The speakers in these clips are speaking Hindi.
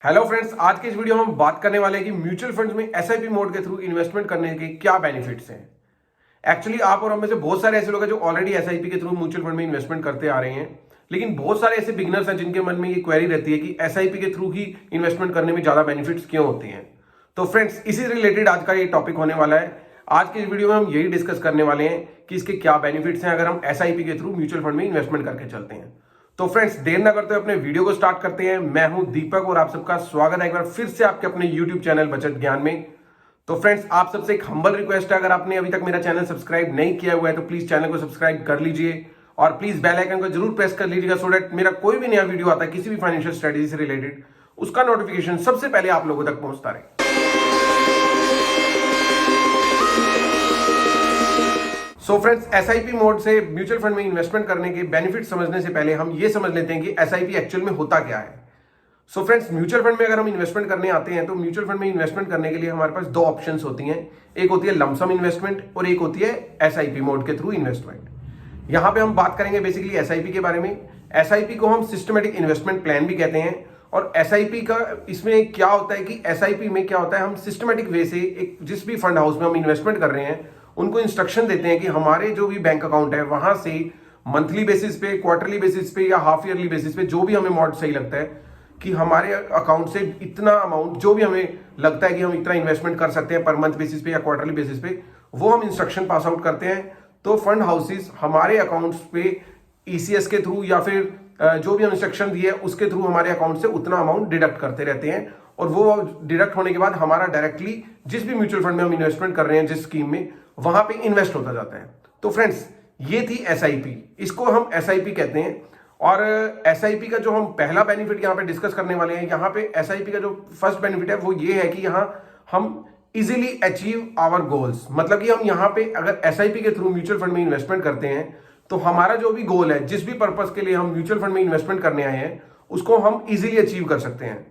हेलो फ्रेंड्स, आज के इस वीडियो में हम बात करने वाले हैं कि म्यूचुअल फंड्स में एसआईपी मोड के थ्रू इन्वेस्टमेंट करने के क्या बेनिफिट्स हैं। एक्चुअली आप और हम में से बहुत सारे ऐसे लोग हैं जो ऑलरेडी एसआईपी के थ्रू म्यूचुअल फंड में इन्वेस्टमेंट करते आ रहे हैं, लेकिन बहुत सारे ऐसे बिगिनर्स हैं जिनके मन में ये क्वेरी रहती है कि एसआईपी के थ्रू ही इन्वेस्टमेंट करने में ज्यादा बेनिफिट्स क्यों होते हैं। तो फ्रेंड्स, इसी रिलेटेड आज का ये टॉपिक होने वाला है। आज के इस वीडियो में हम यही डिस्कस करने वाले हैं कि इसके क्या बेनिफिट्स हैं अगर हम एसआईपी के थ्रू म्यूचुअल फंड में इन्वेस्टमेंट करके चलते हैं। तो फ्रेंड्स, देर ना करते हुए अपने वीडियो को स्टार्ट करते हैं। मैं हूं दीपक और आप सबका स्वागत है एक बार फिर से आपके अपने यूट्यूब चैनल बचत ज्ञान में। तो फ्रेंड्स, आप सबसे एक हम्बल रिक्वेस्ट है, अगर आपने अभी तक मेरा चैनल सब्सक्राइब नहीं किया हुआ है तो प्लीज चैनल को सब्सक्राइब कर लीजिए और प्लीज बेल आइकन को जरूर प्रेस कर लीजिएगा सो दैट मेरा कोई भी नया वीडियो आता है किसी भी फाइनेंशियल स्ट्रेटेजी से रिलेटेड, उसका नोटिफिकेशन सबसे पहले आप लोगों तक पहुंचता रहे। सो फ्रेंड्स, एसआईपी मोड से म्यूचुअल फंड में इन्वेस्टमेंट करने के बेनिफिट समझने से पहले हम ये समझ लेते हैं कि एसआईपी एक्चुअल में होता क्या है। सो फ्रेंड्स, म्यूचुअल फंड में अगर हम इन्वेस्टमेंट करने आते हैं तो म्यूचुअल फंड में इन्वेस्टमेंट करने के लिए हमारे पास दो ऑप्शंस होती हैं। एक होती है लमसम इन्वेस्टमेंट और एक होती है एसआईपी मोड के थ्रू इन्वेस्टमेंट। यहां पे हम बात करेंगे बेसिकली एसआईपी के बारे में। एसआईपी को हम सिस्टमेटिक इन्वेस्टमेंट प्लान भी कहते हैं। और एसआईपी का इसमें क्या होता है कि एसआईपी में क्या होता है, हम सिस्टमेटिक वे से एक जिस भी फंड हाउस में हम इन्वेस्टमेंट कर रहे हैं उनको इंस्ट्रक्शन देते हैं कि हमारे जो भी बैंक अकाउंट है वहां से मंथली बेसिस पे, क्वार्टरली बेसिस पे या हाफ ईयरली बेसिस पे जो भी हमें मॉड सही लगता है कि हमारे अकाउंट से इतना अमाउंट जो भी हमें लगता है कि हम इतना इन्वेस्टमेंट कर सकते हैं पर मंथ बेसिस पे या क्वार्टरली बेसिस पे, वो हम इंस्ट्रक्शन पास आउट करते हैं। तो फंड हाउसेस हमारे अकाउंट्स पे ईसीएस के थ्रू या फिर जो भी हम इंस्ट्रक्शन दिए उसके थ्रू हमारे अकाउंट से उतना अमाउंट डिडक्ट करते रहते हैं और वो डिडक्ट होने के बाद हमारा डायरेक्टली जिस भी म्यूचुअल फंड में हम इन्वेस्टमेंट कर रहे हैं, जिस स्कीम में, वहां पे इन्वेस्ट होता जाता है। तो फ्रेंड्स, ये थी एसआईपी, इसको हम एसआईपी कहते हैं। और एसआईपी का जो हम पहला बेनिफिट यहां पे डिस्कस करने वाले हैं, यहां पे एसआईपी का जो फर्स्ट बेनिफिट है वो ये है कि यहां हम इजीली अचीव आवर गोल्स। मतलब कि हम यहां पे अगर एसआईपी के थ्रू म्यूचुअल फंड में इन्वेस्टमेंट करते हैं तो हमारा जो भी गोल है, जिस भी पर्पस के लिए हम म्यूचुअल फंड में इन्वेस्टमेंट करने आए हैं, उसको हम इजीली अचीव कर सकते हैं।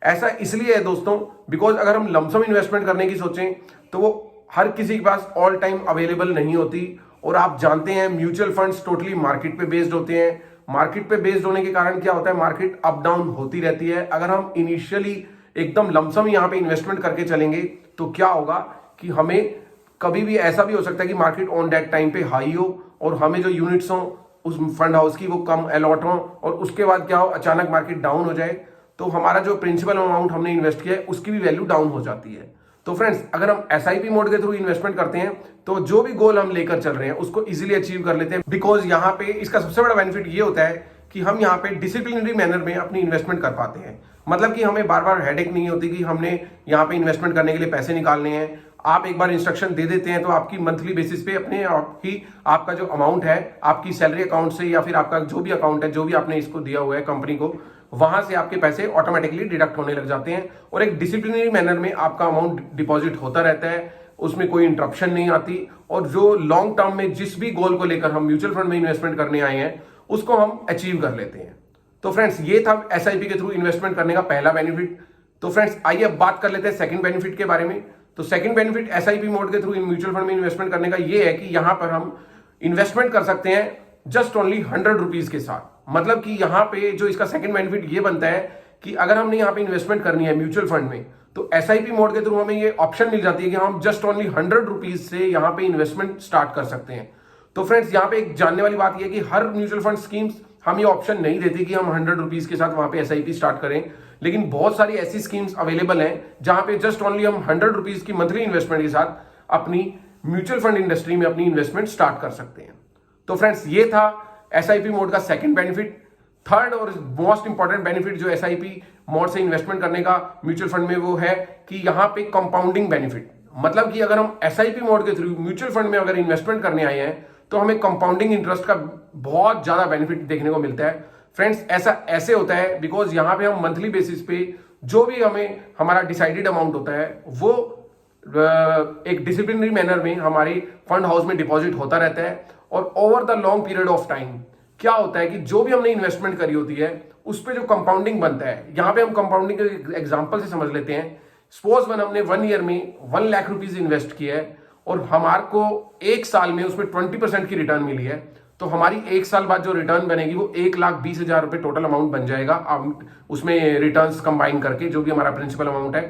ऐसा इसलिए है दोस्तों बिकॉज अगर हम लमसम इन्वेस्टमेंट करने की सोचें तो वो हर किसी के पास ऑल टाइम अवेलेबल नहीं होती। और आप जानते हैं म्यूचुअल फंड्स टोटली मार्केट पे बेस्ड होते हैं। मार्केट पे बेस्ड होने के कारण क्या होता है, मार्केट अप डाउन होती रहती है। अगर हम इनिशियली एकदम लमसम यहां पे इन्वेस्टमेंट करके चलेंगे तो क्या होगा कि हमें कभी भी ऐसा भी हो सकता है कि मार्केट ऑन दैट टाइम पे हाई हो और हमें जो यूनिट्स हो उस फंड हाउस की वो कम अलॉट हो और उसके बाद क्या हो, अचानक मार्केट डाउन हो जाए तो हमारा जो प्रिंसिपल अमाउंट हमने इन्वेस्ट किया है उसकी भी वैल्यू डाउन हो जाती है। तो फ्रेंड्स, अगर हम एसआईपी मोड के थ्रू इन्वेस्टमेंट करते हैं तो जो भी गोल हम लेकर चल रहे हैं उसको इजीली अचीव कर लेते हैं। बिकॉज यहाँ पे इसका सबसे बड़ा बेनिफिट ये होता है कि हम यहाँ पे डिसिप्लिनरी मैनर में अपनी इन्वेस्टमेंट कर पाते हैं। मतलब कि हमें बार बार हेडेक नहीं होती कि हमने यहाँ पे इन्वेस्टमेंट करने के लिए पैसे निकालने हैं। आप एक बार इंस्ट्रक्शन दे देते हैं तो आपकी मंथली बेसिस पे अपने आप ही आपका जो अमाउंट है आपकी सैलरी अकाउंट से या फिर आपका जो भी अकाउंट है, जो भी आपने इसको दिया हुआ है कंपनी को, वहां से आपके पैसे ऑटोमेटिकली डिडक्ट होने लग जाते हैं और एक डिसिप्लिनरी मैनर में आपका अमाउंट डिपॉजिट होता रहता है। उसमें कोई इंटरप्शन नहीं आती और जो लॉन्ग टर्म में जिस भी गोल को लेकर हम म्यूचुअल फंड में इन्वेस्टमेंट करने आए हैं उसको हम अचीव कर लेते हैं। तो फ्रेंड्स, ये था एसआईपी के थ्रू इन्वेस्टमेंट करने का पहला बेनिफिट। तो फ्रेंड्स, आइए अब बात कर लेते हैं सेकंड बेनिफिट के बारे में। तो सेकंड बेनिफिट एसआईपी मोड के थ्रू म्यूचुअल फंड में इन्वेस्टमेंट करने का ये है कि यहां पर हम इन्वेस्टमेंट कर सकते हैं जस्ट ओनली 100 रुपीज के साथ। मतलब कि यहां पे जो इसका सेकंड बेनिफिट ये बनता है कि अगर हमने यहां पे इन्वेस्टमेंट करनी है म्यूचुअल फंड में तो एसआईपी मोड के थ्रू हमें ये ऑप्शन मिल जाती है कि हम जस्ट ओनली 100 रुपीज से यहां पे इन्वेस्टमेंट स्टार्ट कर सकते हैं। तो फ्रेंड्स, यहां पे एक जानने वाली बात यह है कि हर म्यूचुअल फंड स्कीम्स हम ये ऑप्शन नहीं देती कि हम 100 रुपीज के साथ वहां पे एसआईपी स्टार्ट करें। लेकिन बहुत सारी ऐसी स्कीम्स अवेलेबल हैं जहां पे जस्ट ओनली हम 100 रुपीज की मंथली इन्वेस्टमेंट के साथ अपनी म्यूचुअल फंड इंडस्ट्री में अपनी इन्वेस्टमेंट स्टार्ट कर सकते हैं। तो फ्रेंड्स, ये था एसआईपी मोड का सेकंड बेनिफिट। थर्ड और मोस्ट इंपॉर्टेंट बेनिफिट जो एसआईपी मोड से इन्वेस्टमेंट करने का म्यूचुअल फंड में वो है कि यहां पे कंपाउंडिंग बेनिफिट। मतलब कि अगर हम एसआईपी मोड के थ्रू म्यूचुअल फंड में अगर इन्वेस्टमेंट करने आए हैं तो हमें कंपाउंडिंग इंटरेस्ट का बहुत ज्यादा बेनिफिट देखने को मिलता है। फ्रेंड्स, ऐसा ऐसे होता है बिकॉज यहां पे हम मंथली बेसिस पे जो भी हमें हमारा डिसाइडेड अमाउंट होता है वो एक डिसिप्लिनरी मैनर में हमारे फंड हाउस में डिपॉजिट होता रहता है। और over the long period of time क्या होता है कि जो भी हमने इन्वेस्टमेंट करी होती है उस पर जो कंपाउंडिंग बनता है, यहां पे हम कंपाउंडिंग के एग्जांपल से समझ लेते हैं। सपोज हमने 1 ईयर में 1 लाख रुपीज इन्वेस्ट किया है और हमारे को 1 साल में उसमें 20% की रिटर्न मिली है। तो हमारी 1 साल बाद जो रिटर्न बनेगी वो 1,20,000 रुपए टोटल अमाउंट बन जाएगा, अब उसमें रिटर्न्स कंबाइन करके जो भी हमारा प्रिंसिपल अमाउंट है।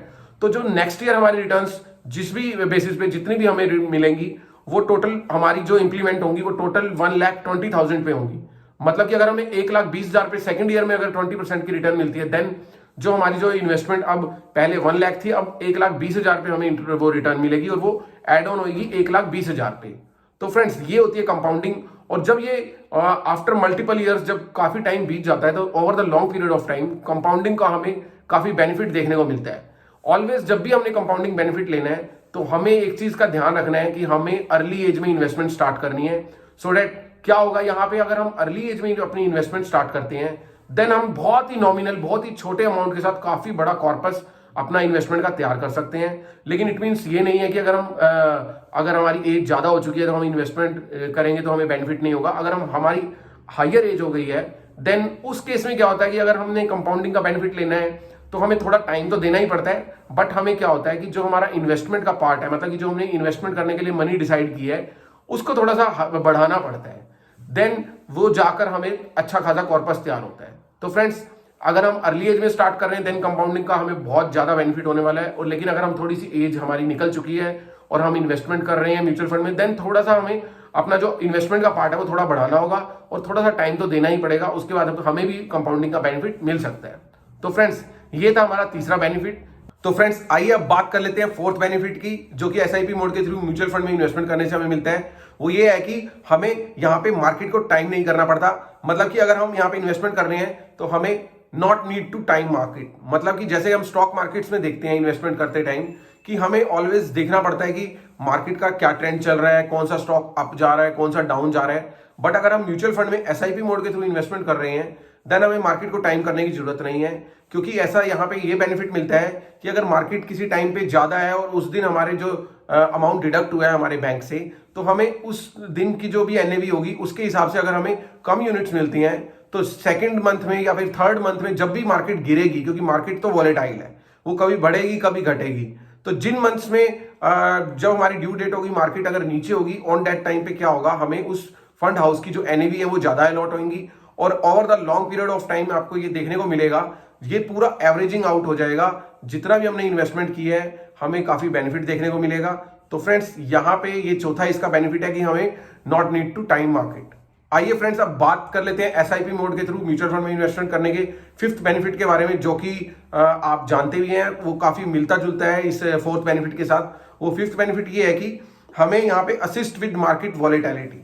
तो जो नेक्स्ट ईयर हमारी रिटर्न्स जिस भी बेसिस पे जितनी भी हमें मिलेंगी वो टोटल हमारी जो इंप्लीमेंट होंगी वो टोटल 1,20,000 पे होंगी। मतलब कि अगर हमें 1,20,000 पे सेकंड ईयर में अगर 20% की रिटर्न मिलती है, देन जो हमारी जो इन्वेस्टमेंट अब पहले 1 लाख थी, अब 1,20,000 पे हमें वो रिटर्न मिलेगी और वो एड ऑन होगी 1,20,000 पे। तो फ्रेंड्स ये होती है कंपाउंडिंग। और जब ये आफ्टर मल्टीपल ईयर्स जब काफी टाइम बीत जाता है तो over the long period of time compounding का हमें काफी बेनिफिट देखने को मिलता है। ऑलवेज जब भी हमने कंपाउंडिंग बेनिफिट लेना है तो हमें एक चीज का ध्यान रखना है कि हमें अर्ली एज में इन्वेस्टमेंट स्टार्ट करनी है। सो दैट क्या होगा यहाँ पे, अगर हम अर्ली एज में अपनी इन्वेस्टमेंट स्टार्ट करते हैं देन हम बहुत ही नॉमिनल, बहुत ही छोटे अमाउंट के साथ काफी बड़ा कॉर्पस अपना इन्वेस्टमेंट का तैयार कर सकते हैं। लेकिन इट मीन्स ये नहीं है कि अगर हमारी एज ज्यादा हो चुकी है तो हम इन्वेस्टमेंट करेंगे तो हमें बेनिफिट नहीं होगा। अगर हम हमारी हायर एज हो गई है देन उस केस में क्या होता है कि अगर हमने कंपाउंडिंग का बेनिफिट लेना है तो हमें थोड़ा टाइम तो देना ही पड़ता है, बट हमें क्या होता है कि जो हमारा इन्वेस्टमेंट का पार्ट है, मतलब कि जो हमने इन्वेस्टमेंट करने के लिए मनी डिसाइड की है उसको थोड़ा सा बढ़ाना पड़ता है, देन वो जाकर हमें अच्छा खासा कॉर्पस तैयार होता है। तो फ्रेंड्स अगर हम अर्ली एज में स्टार्ट कर रहे हैं देन कंपाउंडिंग का हमें बहुत ज्यादा बेनिफिट होने वाला है। और लेकिन अगर हम थोड़ी सी एज हमारी निकल चुकी है और हम इन्वेस्टमेंट कर रहे हैं म्यूचुअल फंड में, देन थोड़ा सा हमें अपना जो इन्वेस्टमेंट का पार्ट है वो थोड़ा बढ़ाना होगा और थोड़ा सा टाइम तो देना ही पड़ेगा, उसके बाद हमें भी कंपाउंडिंग का बेनिफिट मिल सकता है। तो फ्रेंड्स ये था हमारा तीसरा बेनिफिट। तो फ्रेंड्स आइए अब बात कर लेते हैं फोर्थ बेनिफिट की, जो कि एसआईपी मोड के थ्रू म्यूचुअल फंड में इन्वेस्टमेंट करने से हमें मिलता है। वो ये है कि हमें यहाँ पे मार्केट को टाइम नहीं करना पड़ता। मतलब कि अगर हम यहाँ पे इन्वेस्टमेंट कर रहे हैं तो हमें not need to time market. मतलब कि जैसे हम स्टॉक मार्केट्स में देखते हैं इन्वेस्टमेंट करते टाइम कि हमें ऑलवेज देखना पड़ता है कि मार्केट का क्या ट्रेंड चल रहा है, कौन सा स्टॉक अप जा रहा है, कौन सा डाउन जा रहा है। बट अगर हम म्यूचुअल फंड में एसआईपी मोड के थ्रू इन्वेस्टमेंट कर रहे हैं देन हमें मार्केट को टाइम करने की जरूरत नहीं है, क्योंकि ऐसा यहाँ पे ये बेनिफिट मिलता है कि अगर मार्केट किसी टाइम पे ज्यादा है और उस दिन हमारे जो अमाउंट डिडक्ट हुआ है हमारे बैंक से, तो हमें उस दिन की जो भी एनएवी होगी उसके हिसाब से अगर हमें कम यूनिट्स मिलती हैं तो सेकंड मंथ में या फिर थर्ड मंथ में जब भी मार्केट गिरेगी, क्योंकि मार्केट तो वॉलेटाइल है, वो कभी बढ़ेगी कभी घटेगी, तो जिन मंथ्स में जब हमारी ड्यू डेट होगी मार्केट अगर नीचे होगी ऑन दैट टाइम पे क्या होगा, हमें उस फंड हाउस की जो एनएवी है वो ज्यादा अलॉट होंगी और over the long period of time आपको ये देखने को मिलेगा, ये पूरा एवरेजिंग आउट हो जाएगा। जितना भी हमने इन्वेस्टमेंट किया है हमें काफी बेनिफिट देखने को मिलेगा। तो फ्रेंड्स यहाँ पे ये चौथा इसका बेनिफिट है कि हमें not need to time market. आइए फ्रेंड्स अब बात कर लेते हैं एसआईपी मोड के थ्रू म्यूचुअल फंड में इन्वेस्टमेंट करने के फिफ्थ बेनिफिट के बारे में, जो कि आप जानते भी हैं वो काफी मिलता जुलता है इस फोर्थ बेनिफिट के साथ। वो फिफ्थ बेनिफिट ये है कि हमें यहाँ पे असिस्ट विद मार्केट वॉलेटिलिटी।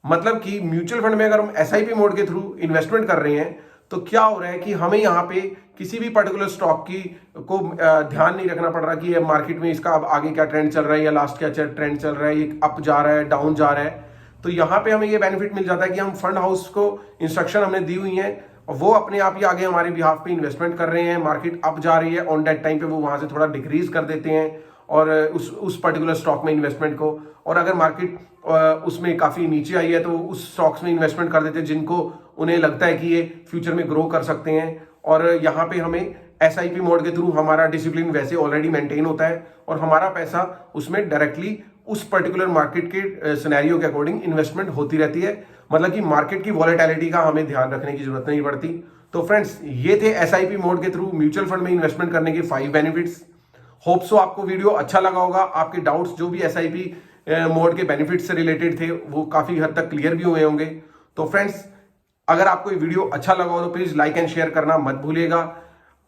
मतलब कि म्यूचुअल फंड में अगर हम एसआईपी मोड के थ्रू इन्वेस्टमेंट कर रहे हैं तो क्या हो रहा है कि हमें यहाँ पे किसी भी पर्टिकुलर स्टॉक की को ध्यान नहीं रखना पड़ रहा कि मार्केट में इसका अब आगे क्या ट्रेंड चल रहा है या लास्ट क्या ट्रेंड चल रहा है, ये अप जा रहा है डाउन जा रहा है। तो यहाँ पे हमें ये बेनिफिट मिल जाता है कि हम फंड हाउस को इंस्ट्रक्शन हमने दी हुई है और वो अपने आप ही आगे हमारे बिहाफ पे इन्वेस्टमेंट कर रहे हैं। मार्केट अप जा रही है ऑन दैट टाइम पे वो वहां से थोड़ा डिक्रीज कर देते हैं और उस पर्टिकुलर स्टॉक में इन्वेस्टमेंट को, और अगर मार्केट उसमें काफी नीचे आई है तो उस स्टॉक्स में इन्वेस्टमेंट कर देते हैं जिनको उन्हें लगता है कि ये फ्यूचर में ग्रो कर सकते हैं। और यहाँ पे हमें एसआईपी मोड के थ्रू हमारा डिसिप्लिन वैसे ऑलरेडी मेंटेन होता है और हमारा पैसा उसमें डायरेक्टली उस पर्टिकुलर मार्केट के सिनेरियो के अकॉर्डिंग इन्वेस्टमेंट होती रहती है। मतलब कि मार्केट की वॉलेटिलिटी का हमें ध्यान रखने की जरूरत नहीं पड़ती। तो फ्रेंड्स ये थे एसआईपी मोड के थ्रू म्यूचुअल फंड में इन्वेस्टमेंट करने के 5 बेनिफिट्स। होप सो आपको वीडियो अच्छा लगा होगा। आपके डाउट्स जो भी एसआईपी मोड के बेनिफिट्स से रिलेटेड थे वो काफी हद तक क्लियर भी हुए होंगे। तो फ्रेंड्स अगर आपको ये वीडियो अच्छा लगा हो तो प्लीज लाइक एंड शेयर करना मत भूलिएगा।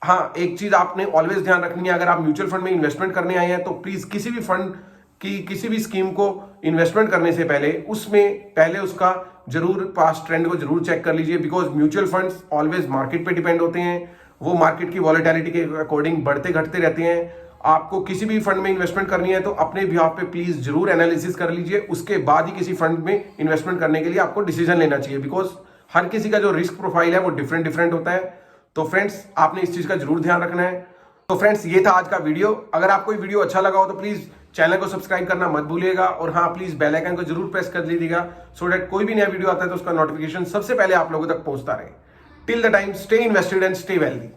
हाँ, एक चीज आपने ऑलवेज ध्यान रखनी है, अगर आप म्यूचुअल फंड में इन्वेस्टमेंट करने आए हैं तो प्लीज किसी भी फंड की किसी भी स्कीम को इन्वेस्टमेंट करने से पहले उसका जरूर पास्ट ट्रेंड को जरूर चेक कर लीजिए, because mutual funds always market पे डिपेंड होते हैं। वो मार्केट की वॉलेटिलिटी के अकॉर्डिंग बढ़ते घटते रहते हैं। आपको किसी भी फंड में इन्वेस्टमेंट करनी है तो अपने बिहाफ पे प्लीज जरूर एनालिसिस कर लीजिए, उसके बाद ही किसी फंड में इन्वेस्टमेंट करने के लिए आपको डिसीजन लेना चाहिए, बिकॉज हर किसी का जो रिस्क प्रोफाइल है वो डिफरेंट होता है। तो फ्रेंड्स आपने इस चीज का जरूर ध्यान रखना है। तो फ्रेंड्स ये था आज का वीडियो। अगर आपको ये वीडियो अच्छा लगा हो तो प्लीज चैनल को सब्सक्राइब करना मत भूलिएगा और हाँ प्लीज बेल आइकन को जरूर प्रेस कर लीजिएगा, सो दैट कोई भी नया वीडियो आता है तो उसका नोटिफिकेशन सबसे पहले आप लोगों तक पहुंचता रहे। Till the time stay invested and stay wealthy.